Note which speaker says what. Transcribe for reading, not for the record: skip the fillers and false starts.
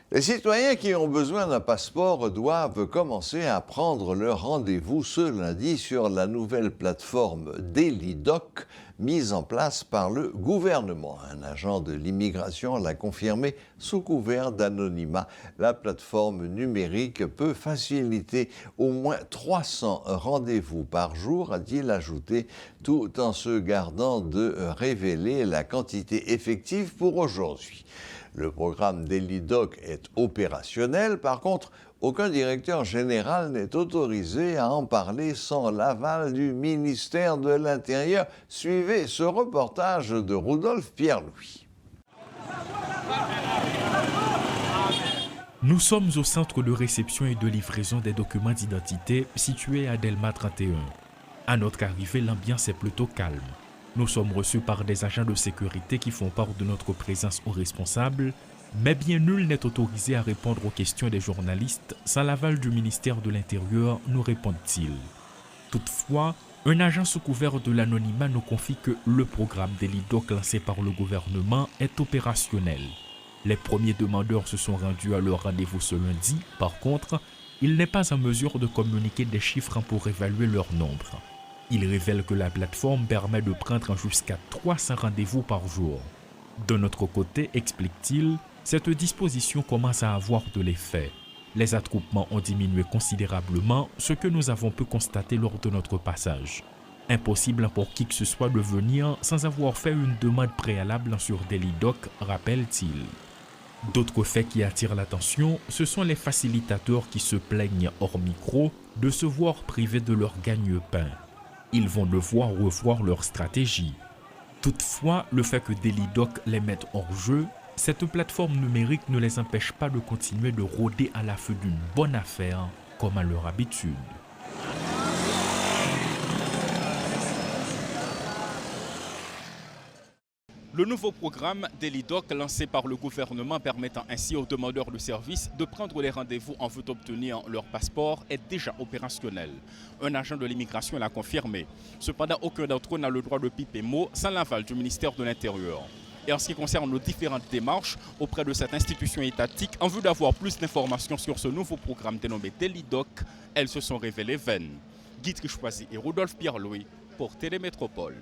Speaker 1: Les citoyens qui ont besoin d'un passeport doivent commencer à prendre leur rendez-vous ce lundi sur la nouvelle plateforme DeliDoc mise en place par le gouvernement. Un agent de l'immigration l'a confirmé sous couvert d'anonymat. La plateforme numérique peut faciliter au moins 300 rendez-vous par jour, a-t-il ajouté, tout en se gardant de révéler la quantité effective pour aujourd'hui. Le programme DeliDoc est opérationnel. Par contre, aucun directeur général n'est autorisé à en parler sans l'aval du ministère de l'Intérieur. Suivez ce reportage de Rudolph Pierre-Louis.
Speaker 2: Nous sommes au centre de réception et de livraison des documents d'identité situé à Delma 31. À notre arrivée, l'ambiance est plutôt calme. Nous sommes reçus par des agents de sécurité qui font part de notre présence aux responsables, mais bien nul n'est autorisé à répondre aux questions des journalistes sans l'aval du ministère de l'Intérieur, nous répondent-ils. Toutefois, un agent sous couvert de l'anonymat nous confie que le programme DeliDoc lancé par le gouvernement est opérationnel. Les premiers demandeurs se sont rendus à leur rendez-vous ce lundi. Par contre, il n'est pas en mesure de communiquer des chiffres pour évaluer leur nombre. Il révèle que la plateforme permet de prendre jusqu'à 300 rendez-vous par jour. De notre côté, explique-t-il, cette disposition commence à avoir de l'effet. Les attroupements ont diminué considérablement, ce que nous avons pu constater lors de notre passage. Impossible pour qui que ce soit de venir sans avoir fait une demande préalable sur DeliDoc, rappelle-t-il. D'autres faits qui attirent l'attention, ce sont les facilitateurs qui se plaignent hors micro de se voir privés de leur gagne-pain. Ils vont devoir revoir leur stratégie. Toutefois, le fait que DeliDoc les mette hors jeu, cette plateforme numérique ne les empêche pas de continuer de rôder à l'affût d'une bonne affaire, comme à leur habitude.
Speaker 3: Le nouveau programme DeliDoc lancé par le gouvernement permettant ainsi aux demandeurs de services de prendre les rendez-vous en vue d'obtenir leur passeport est déjà opérationnel. Un agent de l'immigration l'a confirmé. Cependant, aucun d'entre eux n'a le droit de piper mot sans l'aval du ministère de l'Intérieur. Et en ce qui concerne nos différentes démarches auprès de cette institution étatique, en vue d'avoir plus d'informations sur ce nouveau programme dénommé DeliDoc, elles se sont révélées vaines. Guy Trichoisi et Rudolph Pierre-Louis pour Télémétropole.